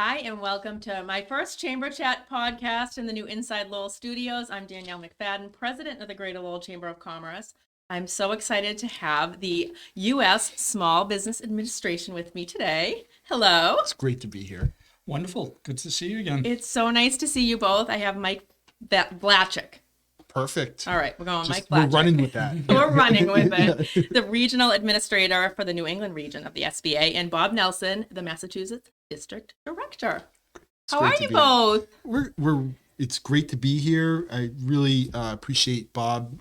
Hi, and welcome to my first Chamber Chat podcast in the new Inside Lowell studios. I'm Danielle McFadden, president of the Greater Lowell Chamber of Commerce. I'm so excited to have the U.S. Small Business Administration with me today. Hello. It's great to be here. Wonderful. Good to see you again. It's so nice to see you both. I have Mike Vlacich. Perfect. All right, we're going Just, Mike Vlacich. we're running with that. We're running with it. The regional administrator for the New England region of the SBA, and Bob Nelson, the Massachusetts district director. How are you both? It's great to be here. I really appreciate Bob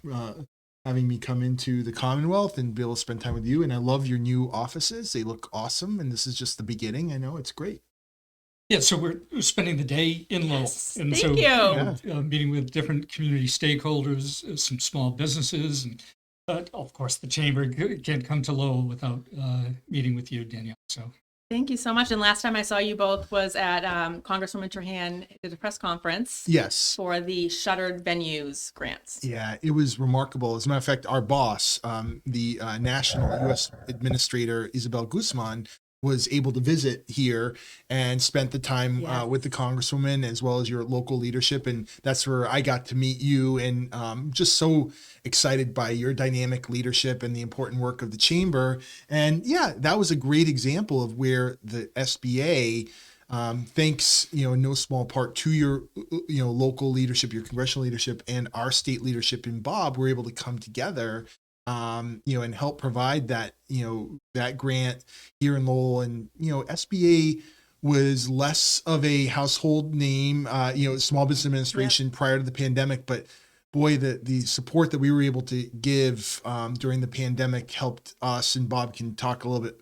having me come into the Commonwealth and be able to spend time with you. And I love your new offices. They look awesome. And this is just the beginning. I know it's great. Yeah, so we're spending the day in Lowell. And Thank you. Meeting with different community stakeholders, some small businesses, and of course the chamber can't come to Lowell without meeting with you, Danielle. So Thank you so much. And last time I saw you both was at Congresswoman Trahan did a press conference. Yes. For the shuttered venues grants. Yeah, it was remarkable. As a matter of fact, our boss, the national U.S. Administrator, Isabel Guzman, was able to visit here and spent the time with the Congresswoman as well as your local leadership. And that's where I got to meet you, and just so excited by your dynamic leadership and the important work of the chamber. And yeah, that was a great example of where the SBA, thanks, in no small part to your, local leadership, your congressional leadership, and our state leadership in Bob, were able to come together and help provide that, that grant here in Lowell. And, SBA was less of a household name, Small Business Administration prior to the pandemic. But boy, the support that we were able to give during the pandemic helped us, and Bob can talk a little bit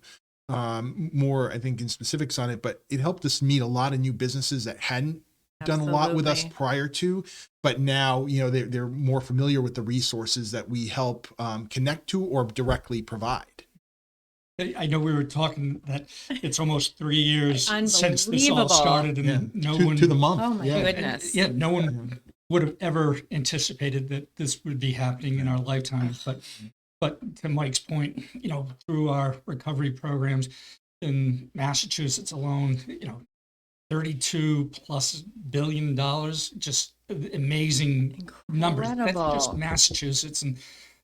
more, I think, in specifics on it, but it helped us meet a lot of new businesses that hadn't done a lot with us prior to, but now, they're more familiar with the resources that we help connect to or directly provide. I know we were talking that it's almost 3 years since this all started, and no one to the month. Oh my goodness. No one would have ever anticipated that this would be happening in our lifetimes. But to Mike's point, through our recovery programs in Massachusetts alone, $32+ billion, just amazing numbers. That's just Massachusetts, and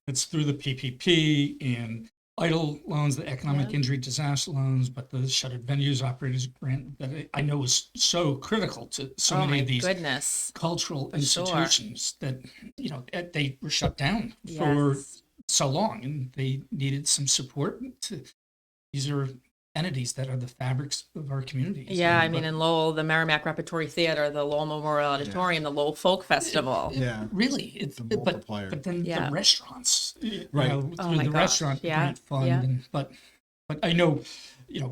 it's through the PPP and EIDL loans, the economic injury disaster loans, but the shuttered venues operators grant that I know is so critical to so many of these cultural institutions that they were shut down for so long, and they needed some support. These are entities that are the fabrics of our communities. Yeah, I mean, in Lowell, the Merrimack Repertory Theater, the Lowell Memorial Auditorium, the Lowell Folk Festival. Really, it's the multiplier. But then the restaurants, right? Through the restaurant grant fund, and, but I know,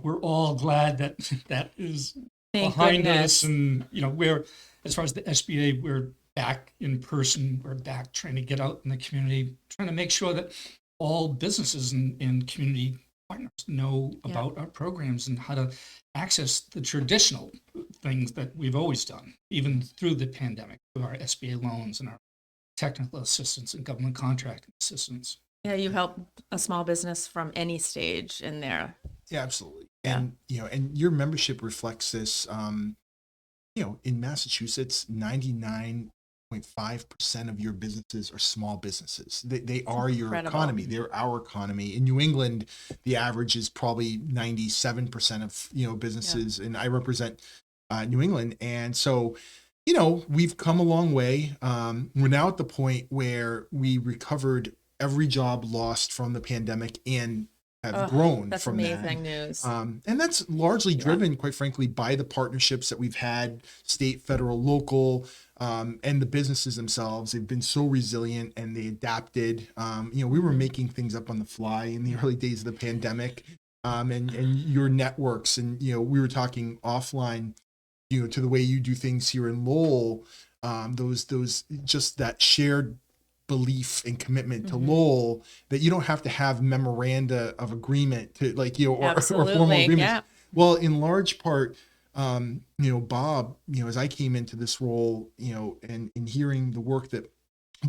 we're all glad that is behind us, and we're, as far as the SBA, we're back in person. We're back trying to get out in the community, trying to make sure that all businesses and community partners know about our programs and how to access the traditional things that we've always done, even through the pandemic, with our SBA loans and our technical assistance and government contracting assistance. Yeah, you help a small business from any stage in there. Yeah, absolutely. And, and your membership reflects this, in Massachusetts, 99.5% of your businesses are small businesses. They are your economy. They're our economy. In New England, the average is probably 97% of, businesses. And I represent New England. And so, we've come a long way. We're now at the point where we recovered every job lost from the pandemic and have grown from that. That's amazing news. And that's largely driven, quite frankly, by the partnerships that we've had, state, federal, local, and the businesses themselves. They've been so resilient and they adapted. We were making things up on the fly in the early days of the pandemic, and your networks. And, we were talking offline, to the way you do things here in Lowell, those just that shared belief and commitment to Lowell, that you don't have to have memoranda of agreement to or formal agreements. Yeah. Well, in large part, Bob, as I came into this role, and hearing the work that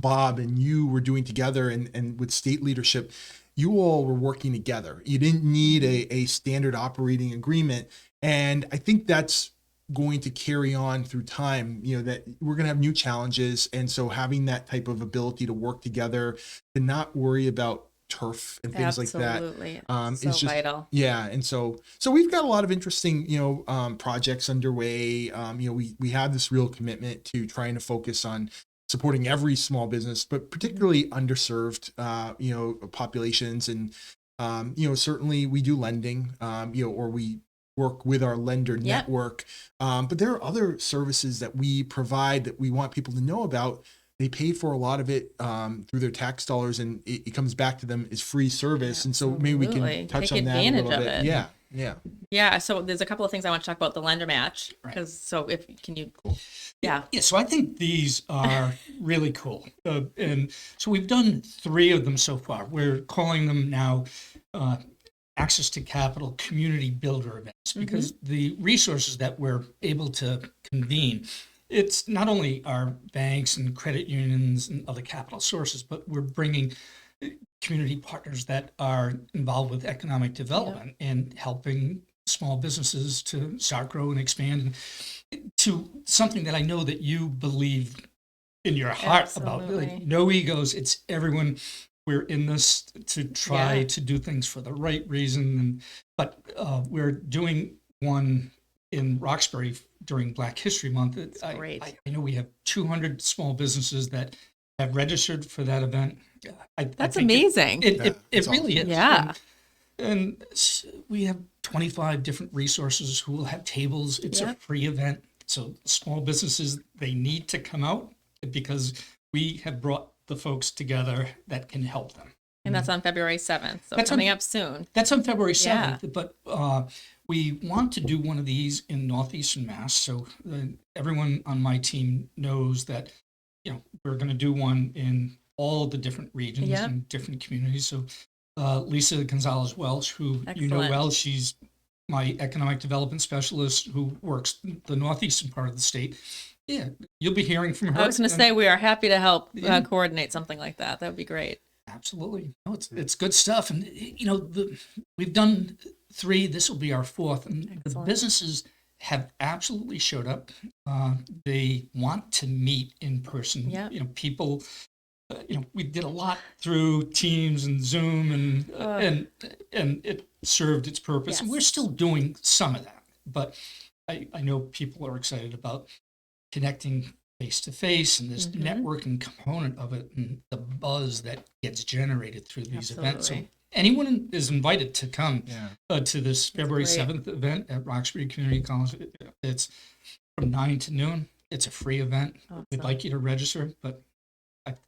Bob and you were doing together and with state leadership, you all were working together. You didn't need a standard operating agreement. And I think that's going to carry on through time, that we're going to have new challenges. And so having that type of ability to work together, to not worry about turf and things like that, so is just vital. Yeah. And so we've got a lot of interesting, projects underway. We have this real commitment to trying to focus on supporting every small business, but particularly underserved, populations. And, certainly we do lending, or we work with our lender network. But there are other services that we provide that we want people to know about. They pay for a lot of it through their tax dollars, and it comes back to them as free service. And so maybe we can touch on that a little bit. Yeah. So there's a couple of things I want to talk about the lender match, because so if can you, Yeah. So I think these are really cool, and so we've done 3 of them so far. We're calling them now access to capital community builder events, because the resources that we're able to convene, it's not only our banks and credit unions and other capital sources, but we're bringing community partners that are involved with economic development and helping small businesses to start, grow, and expand to something that I know that you believe in your heart about. Like, no egos. It's everyone. We're in this to try to do things for the right reason. But we're doing one in Roxbury during Black History Month. I know we have 200 small businesses that have registered for that event. That's amazing. It really is. Yeah. And we have 25 different resources who will have tables. It's a free event. So small businesses, they need to come out because we have brought the folks together that can help them. And that's on February 7th. So that's coming up soon. That's on February 7th. But we want to do one of these in Northeastern Mass. So everyone on my team knows that, we're going to do one in all the different regions and different communities. So Lisa Gonzalez-Welch, who you know well, she's my economic development specialist who works the northeastern part of the state. Yeah, you'll be hearing from her. I was going to say we are happy to help coordinate something like that. That would be great. Absolutely. No, it's good stuff. And, we've done 3. This will be our 4th. And the businesses have absolutely showed up. They want to meet in person. People, we did a lot through Teams and Zoom and it served its purpose. And we're still doing some of that. But I know people are excited about connecting face to face and this networking component of it and the buzz that gets generated through these events. So anyone is invited to come to this February 7th event at Roxbury Community College. It's from 9 to noon. It's a free event. Awesome. We'd like you to register, but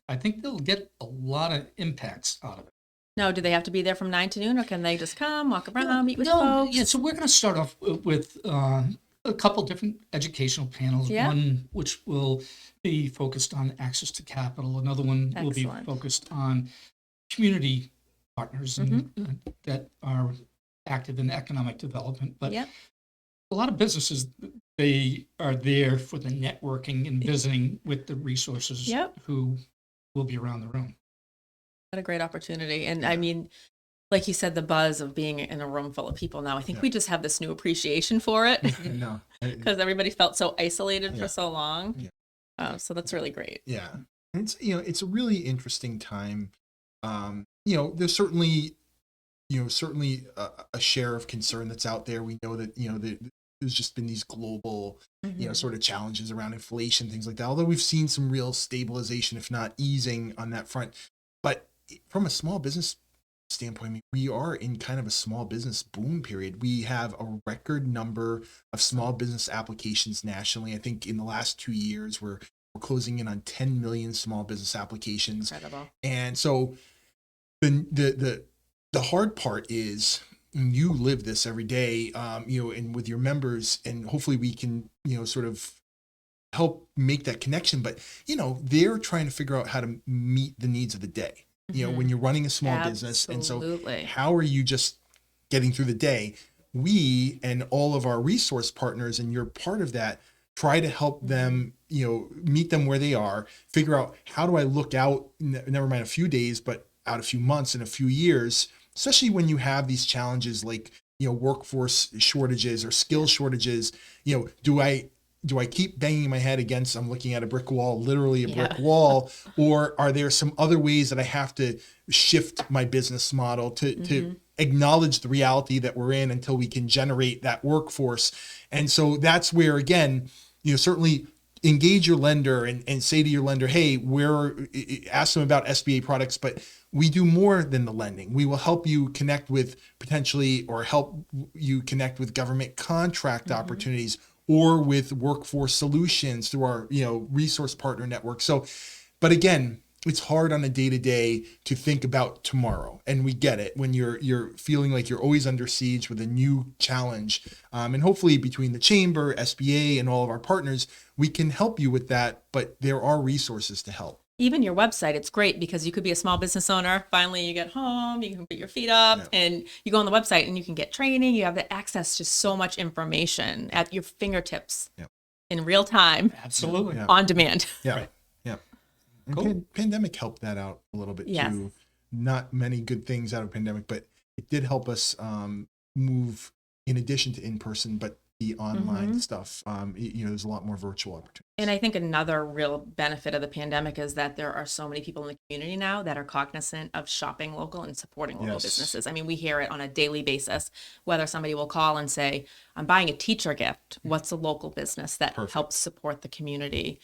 I think they'll get a lot of impacts out of it. No, do they have to be there from 9 to noon, or can they just come, walk around, meet with folks? Yeah, so we're going to start off with a couple different educational panels. One which will be focused on access to capital. Another one will be focused on community partners and that are active in economic development. But a lot of businesses, they are there for the networking and visiting with the resources who will be around the room. What a great opportunity. And I mean, like you said, the buzz of being in a room full of people now, I think we just have this new appreciation for it because everybody felt so isolated for so long. So that's really great. Yeah. And it's a really interesting time. There's certainly a share of concern that's out there. We know that, there's just been these global, sort of challenges around inflation, things like that. Although we've seen some real stabilization, if not easing on that front. But from a small business standpoint, we are in kind of a small business boom period. We have a record number of small business applications nationally. I think in the last 2 years, we're closing in on 10 million small business applications. Incredible. And so the hard part is, and you live this every day, and with your members, and hopefully we can, sort of help make that connection. But, they're trying to figure out how to meet the needs of the day. When you're running a small business. And so how are you just getting through the day? We and all of our resource partners, and you're part of that, try to help them, meet them where they are, figure out how do I look out, never mind a few days, but out a few months and a few years, especially when you have these challenges like workforce shortages or skill shortages, do I keep banging my head against, I'm looking at a brick wall, literally a brick wall, or are there some other ways that I have to shift my business model to acknowledge the reality that we're in until we can generate that workforce? And so that's where, again, certainly engage your lender and say to your lender, hey, ask them about SBA products, but we do more than the lending. We will help you connect with potentially, or help you connect with government contract opportunities, or with workforce solutions through our, resource partner network. So, but again, it's hard on a day-to-day to think about tomorrow. And we get it when you're feeling like you're always under siege with a new challenge. And hopefully between the chamber, SBA, and all of our partners, we can help you with that, but there are resources to help. Even your website, it's great because you could be a small business owner. Finally, you get home, you can put your feet up and you go on the website and you can get training. You have the access to so much information at your fingertips in real time. Absolutely. On demand. Yeah. Right. Yeah. And Cool. pandemic helped that out a little bit Yes. too. Not many good things out of pandemic, but it did help us move, in addition to in-person, but the online stuff. There's a lot more virtual opportunities. And I think another real benefit of the pandemic is that there are so many people in the community now that are cognizant of shopping local and supporting local businesses. I mean, we hear it on a daily basis, whether somebody will call and say, I'm buying a teacher gift. What's a local business that helps support the community?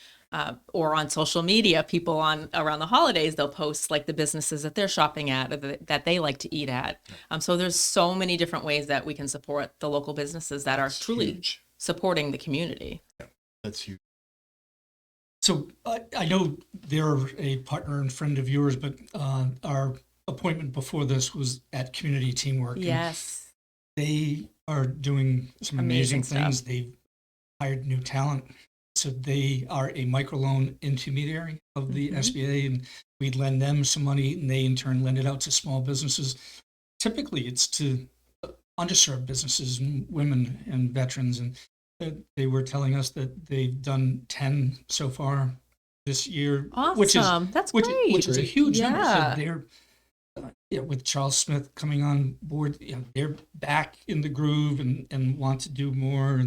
Or on social media, people around the holidays, they'll post like the businesses that they're shopping at, or that they like to eat at. So there's so many different ways that we can support the local businesses that are truly huge. Supporting the community. Yeah, that's huge. So I know they're a partner and friend of yours, but our appointment before this was at Community Teamwork. Yes. They are doing some amazing things. stuff. They've hired new talent. So they are a microloan intermediary of the SBA, and we lend them some money, and they in turn lend it out to small businesses. Typically, it's to underserved businesses and women and veterans. And they were telling us that they've done 10 so far this year. Awesome. That's great. Which is a huge number. Yeah. So they're, with Charles Smith coming on board, they're back in the groove and want to do more.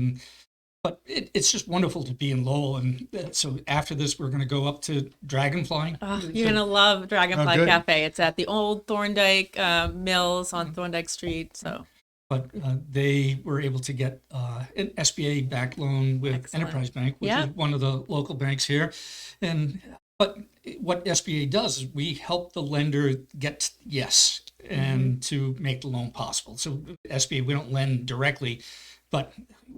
But it's just wonderful to be in Lowell. And so after this, we're going to go up to Dragonfly. You're going to love Dragonfly good. Cafe. It's at the old Thorndike Mills on Thorndike Street. So, But they were able to get an SBA backed loan with Excellent. Enterprise Bank, which is one of the local banks here. But what SBA does is we help the lender get yes and to make the loan possible. So SBA, we don't lend directly, but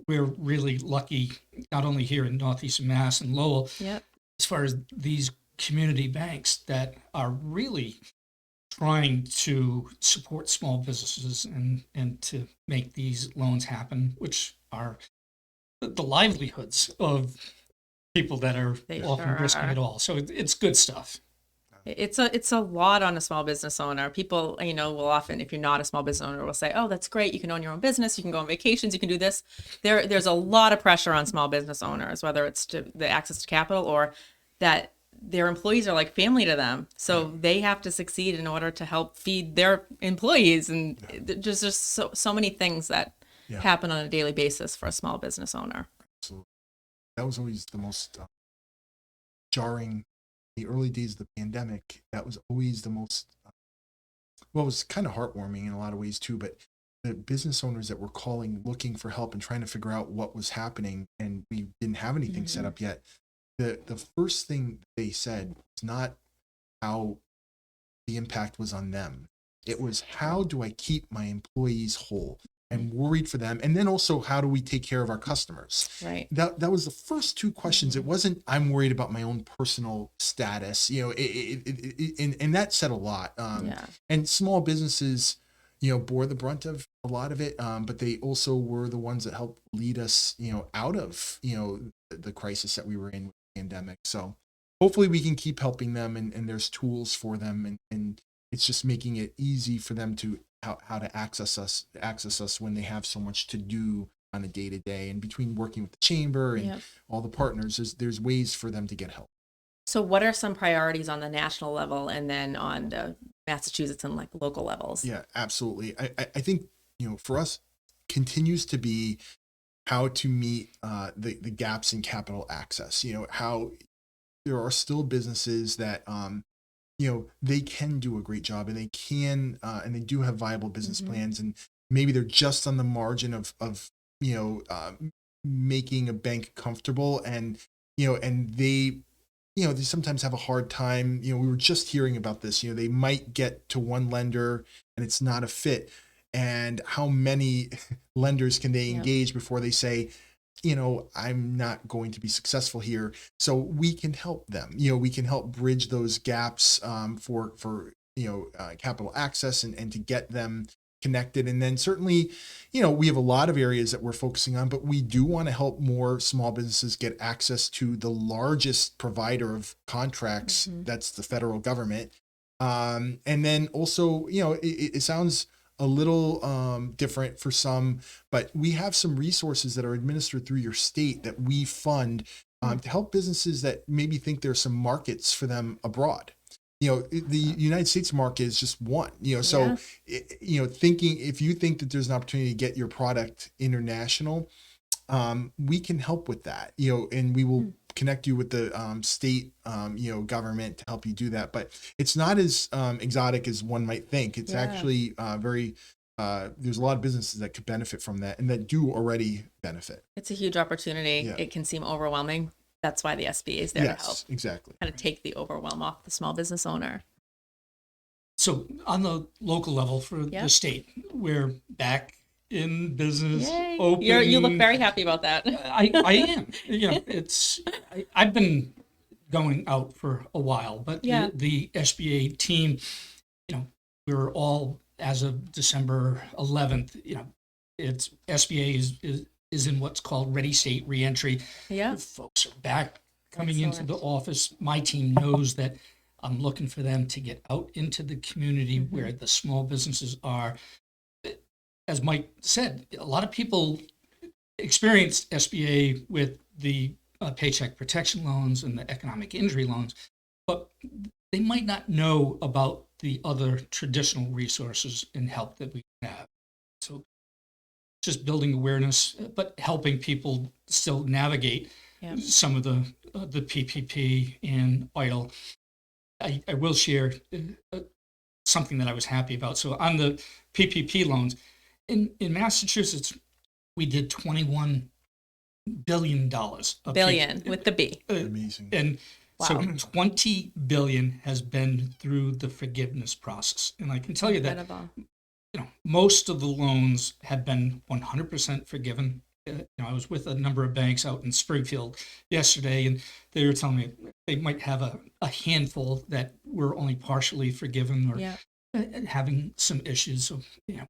we're really lucky, not only here in Northeastern Mass and Lowell, as far as these community banks that are really trying to support small businesses and to make these loans happen, which are the livelihoods of people that are often risking it all. So it's good stuff. It's a lot on a small business owner. People, will often, if you're not a small business owner, will say, "Oh, that's great. You can own your own business. You can go on vacations. You can do this." There's a lot of pressure on small business owners, whether it's to the access to capital or that their employees are like family to them. So they have to succeed in order to help feed their employees. And there's just so many things that happen on a daily basis for a small business owner. Absolutely. That was always the most jarring. The early days of the pandemic, that was always the most, it was kind of heartwarming in a lot of ways too, but the business owners that were calling, looking for help and trying to figure out what was happening, and we didn't have anything set up yet. The first thing they said was not how the impact was on them. It was, how do I keep my employees whole? And worried for them. And then also, how do we take care of our customers? Right. That was the first two questions. It wasn't, I'm worried about my own personal status, and that said a lot. And small businesses, bore the brunt of a lot of it. But they also were the ones that helped lead us, out of, the crisis that we were in with the pandemic. So hopefully we can keep helping them, and there's tools for them, and it's just making it easy for them to how to access us when they have so much to do on a day-to-day. And between working with the chamber and all the partners, there's ways for them to get help. So what are some priorities on the national level and then on the Massachusetts and like local levels? Yeah, absolutely. I think, for us, continues to be how to meet the gaps in capital access. How there are still businesses that they can do a great job, and they can and they do have viable business plans, and maybe they're just on the margin of making a bank comfortable, and they they sometimes have a hard time. We were just hearing about this. They might get to one lender and it's not a fit. And how many lenders can they engage before they say, I'm not going to be successful here? So we can help them. We can help bridge those gaps for capital access, and to get them connected. And then certainly, we have a lot of areas that we're focusing on, but we do want to help more small businesses get access to the largest provider of contracts. That's the federal government. And then also, it sounds a little different for some, but we have some resources that are administered through your state that we fund to help businesses that maybe think there's some markets for them abroad. The United States market is just one. So thinking, if you think that there's an opportunity to get your product international, we can help with that. And we will connect you with the state government to help you do that. But it's not as exotic as one might think. It's actually very there's a lot of businesses that could benefit from that, and that do already benefit. It's a huge opportunity. It can seem overwhelming. That's why the SBA is there to help. Exactly. Kind of take the overwhelm off the small business owner. So on the local level for the state, we're back in business. Yay. Open. You look very happy about that. I am. I've been going out for a while, but the SBA team, we're all, as of December 11th, it's SBA is in what's called Ready State Reentry. Yeah. Folks are back coming into the office. My team knows that I'm looking for them to get out into the community where the small businesses are. As Mike said, a lot of people experienced SBA with the paycheck protection loans and the economic injury loans, but they might not know about the other traditional resources and help that we have. So just building awareness, but helping people still navigate some of the PPP and EIDL. I will share something that I was happy about. So on the PPP loans, in Massachusetts, we did $21 billion. Billion with the B. Amazing. And so 20 billion has been through the forgiveness process. And I can tell you that most of the loans have been 100% forgiven. I was with a number of banks out in Springfield yesterday, and they were telling me they might have a handful that were only partially forgiven or having some issues. So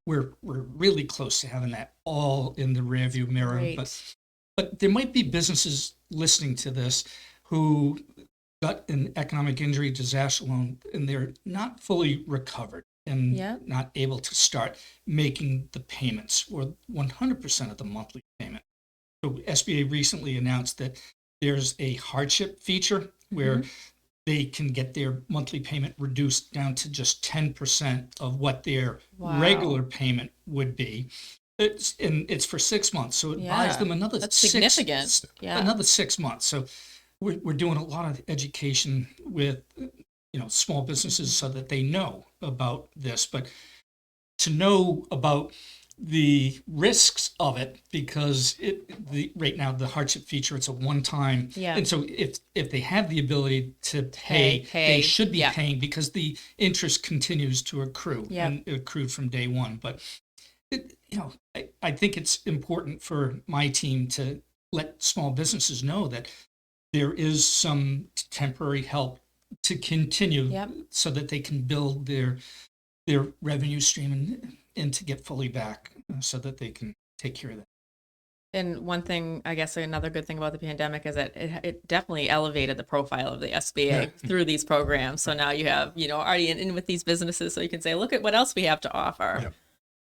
we're really close to having that all in the rearview mirror. Great. But there might be businesses listening to this who got an economic injury disaster loan and they're not fully recovered and not able to start making the payments or 100% of the monthly payment. So SBA recently announced that there's a hardship feature where they can get their monthly payment reduced down to just 10% of what their regular payment would be. It's for 6 months, so it buys them another significant. Another 6 months. So we're doing a lot of education with small businesses so that they know about this, but to know about the risks of it, because right now the hardship feature, it's a one-time, and so if they have the ability to pay they should be paying, because the interest continues to accrue and it accrued from day one. But I think it's important for my team to let small businesses know that there is some temporary help to continue so that they can build their revenue stream and to get fully back so that they can take care of that. And one thing, I guess another good thing about the pandemic is that it definitely elevated the profile of the SBA through these programs. So now you have, already in with these businesses, so you can say, look at what else we have to offer.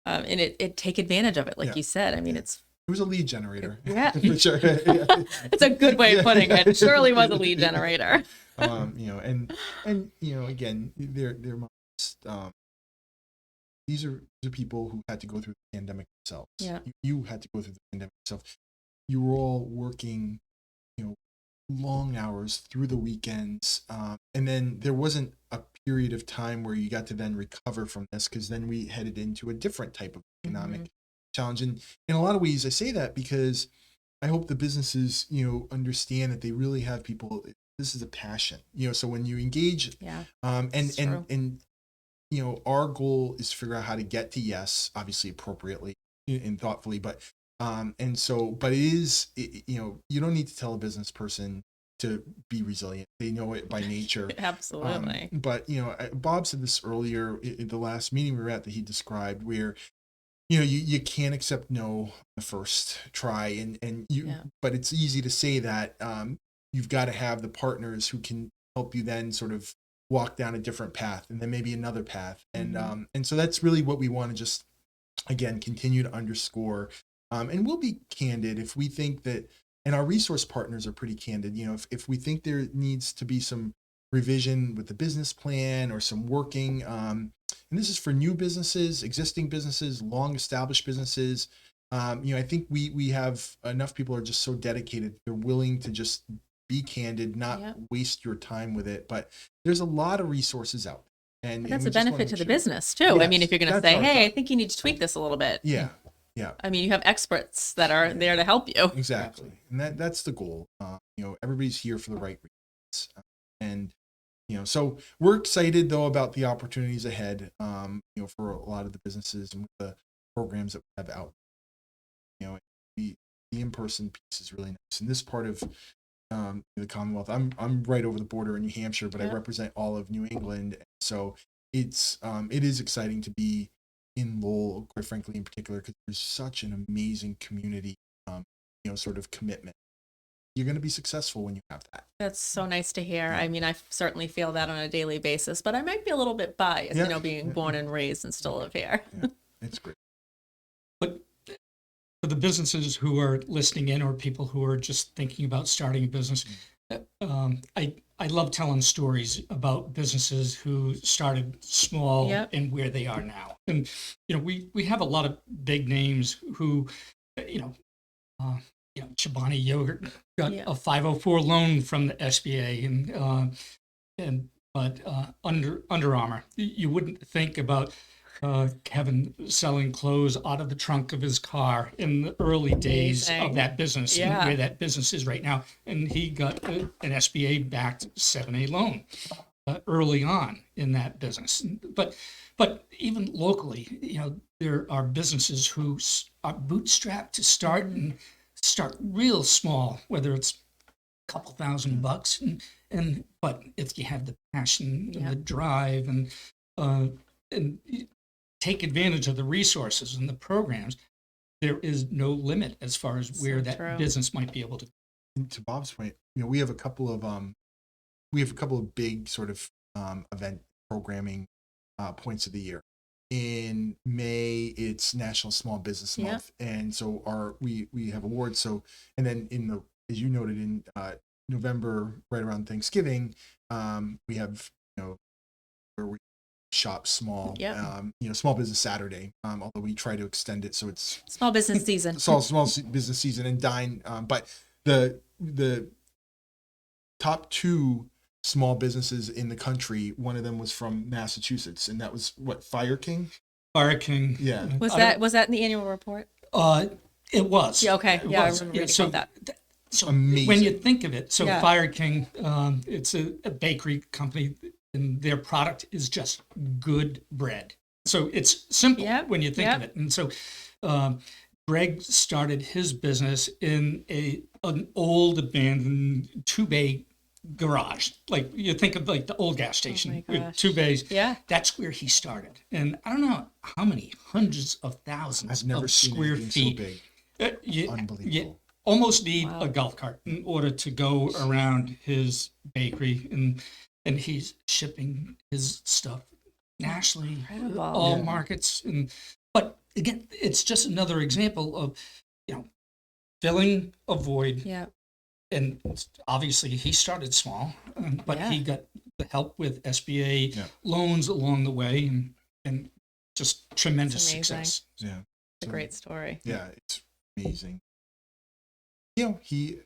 And it take advantage of it, like you said. I mean, it was a lead generator. For sure. It's a good way of putting it. It surely was a lead generator. And again, they're these are are people who had to go through the pandemic themselves. Yeah. You had to go through the pandemic yourself. You were all working, long hours through the weekends. And then there wasn't a period of time where you got to then recover from this, because then we headed into a different type of economic challenge. And in a lot of ways, I say that because I hope the businesses, understand that they really have people. This is a passion, so when you engage, and our goal is to figure out how to get to yes, obviously appropriately and thoughtfully, but it is, you don't need to tell a business person to be resilient. They know it by nature. Absolutely. But Bob said this earlier in the last meeting we were at that he described, where you can't accept no the first try, but it's easy to say that. You've got to have the partners who can help you then sort of walk down a different path, and then maybe another path. And so that's really what we want to just, again, continue to underscore. And we'll be candid if we think that, and our resource partners are pretty candid, if we think there needs to be some revision with the business plan or some working, and this is for new businesses, existing businesses, long established businesses. I think we have enough people who are just so dedicated. They're willing to just be candid, not waste your time with it. But there's a lot of resources out there. And that's a benefit to the business too. Yes, I mean, if you're going to say, hey, thought. I think you need to tweak this a little bit. Yeah. I mean, you have experts that are there to help you. Exactly. And that's the goal. Everybody's here for the right reasons. And, so we're excited though about the opportunities ahead, for a lot of the businesses and with the programs that we have out. The in-person piece is really nice. And this part of the Commonwealth, I'm right over the border in New Hampshire, but I represent all of New England. So it is exciting to be in Lowell, quite frankly, in particular, because there's such an amazing community, sort of commitment. You're going to be successful when you have that. That's so nice to hear. I mean, I certainly feel that on a daily basis, but I might be a little bit biased, being born and raised and still live here. It's great. But for the businesses who are listening in, or people who are just thinking about starting a business, I love telling stories about businesses who started small and where they are now. And we have a lot of big names who, Chobani Yogurt got a 504 loan from the SBA, but Under Armour, you wouldn't think about Kevin selling clothes out of the trunk of his car in the early days of that business, and where that business is right now. And he got an SBA-backed 7A loan early on in that business. But even locally, there are businesses who are bootstrapped to start and start real small, whether it's a couple $1,000, but if you have the passion and the drive and take advantage of the resources and the programs, there is no limit as far as where that business might be able to. And to Bob's point, we have a couple of big sort of event programming points of the year. In May, it's National Small Business Month, and so we have awards. So, and then as you noted, in November, right around Thanksgiving, we have where we shop small, Small Business Saturday. Although we try to extend it so it's small business season. small business season and dine. But the top two small businesses in the country, one of them was from Massachusetts, and that was Fire King. Fire King. Yeah. Was that in the annual report? It was. Yeah. Okay. It yeah, was. I remember reading about that. So amazing. When you think of it, Fire King, it's a bakery company, and their product is just good bread. So it's simple when you think of it. And so Greg started his business in an old abandoned 2-bay garage. Like you think of like the old gas station with 2 bays. Yeah. That's where he started. And I don't know how many hundreds of thousands I've never of seen square anything feet. so big. Unbelievable. You almost need a golf cart in order to go around his bakery, and he's shipping his stuff nationally, all markets. But again, it's just another example of filling a void. Yeah. And obviously he started small, but he got the help with SBA loans along the way, and just tremendous It's amazing. success. Yeah. It's a great story. Yeah, it's amazing. He,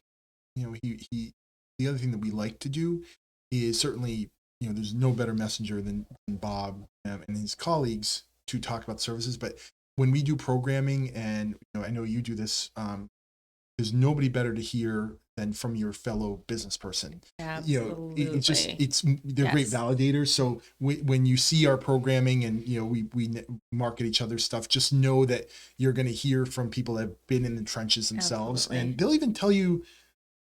the other thing that we like to do is certainly, there's no better messenger than Bob and his colleagues to talk about services. But when we do programming, and I know you do this, there's nobody better to hear than from your fellow business person. Absolutely. They're great validators. So when you see our programming and we market each other's stuff, just know that you're going to hear from people that have been in the trenches themselves. Absolutely. And they'll even tell you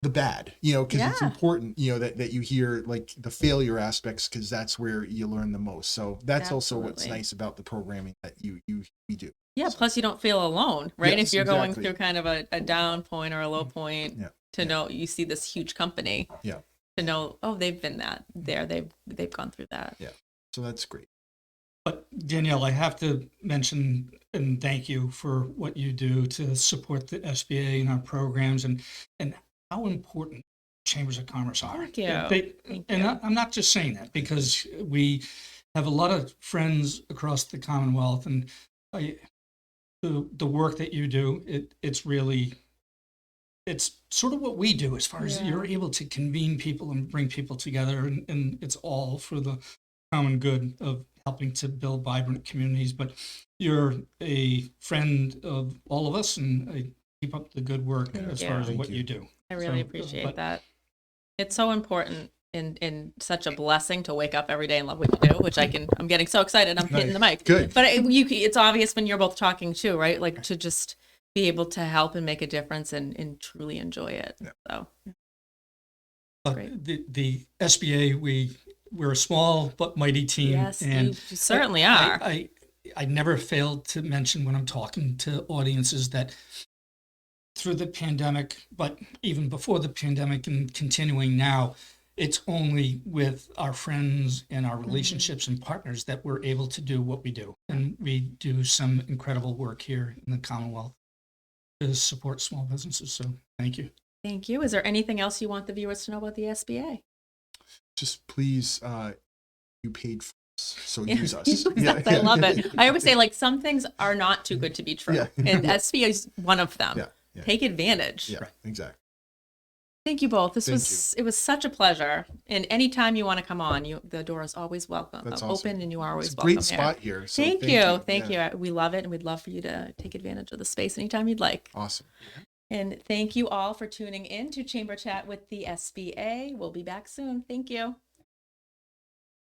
the bad, because it's important, that you hear like the failure aspects, because that's where you learn the most. So that's also what's nice about the programming that we do. Yeah. So. Plus you don't feel alone, right? Yes, if you're exactly. going through kind of a down point or a low point, know you see this huge company, to know, oh, they've been there. They've gone through that. Yeah. So that's great. But Danielle, I have to mention and thank you for what you do to support the SBA and our programs and how important chambers of commerce are. Thank you. Thank you. I'm not just saying that because we have a lot of friends across the Commonwealth, and the work that you do, it's sort of what we do as far as you're able to convene people and bring people together, and it's all for the common good of helping to build vibrant communities. But you're a friend of all of us, and I keep up the good work as far as what you do. I really appreciate that. It's so important and such a blessing to wake up every day and love what you do, which I'm getting so excited. I'm hitting the mic. Good. But it's obvious when you're both talking too, right? Like to just be able to help and make a difference and truly enjoy it. Yeah. So. The SBA, we're a small but mighty team. Yes, and you certainly are. I never failed to mention when I'm talking to audiences that through the pandemic, but even before the pandemic and continuing now, it's only with our friends and our relationships and partners that we're able to do what we do. And we do some incredible work here in the Commonwealth to support small businesses. So thank you. Thank you. Is there anything else you want the viewers to know about the SBA? Just please, you paid for us, so use us. I love it. I always say, like, some things are not too good to be true. And SBA is one of them. Take advantage. Yeah, exactly. Thank you both. It was such a pleasure. And anytime you want to come on, the door is always welcome. That's open, and you are always it's a welcome. Great spot here. So thank you. Thank you. We love it, and we'd love for you to take advantage of the space anytime you'd like. Awesome. And thank you all for tuning in to Chamber Chat with the SBA. We'll be back soon. Thank you.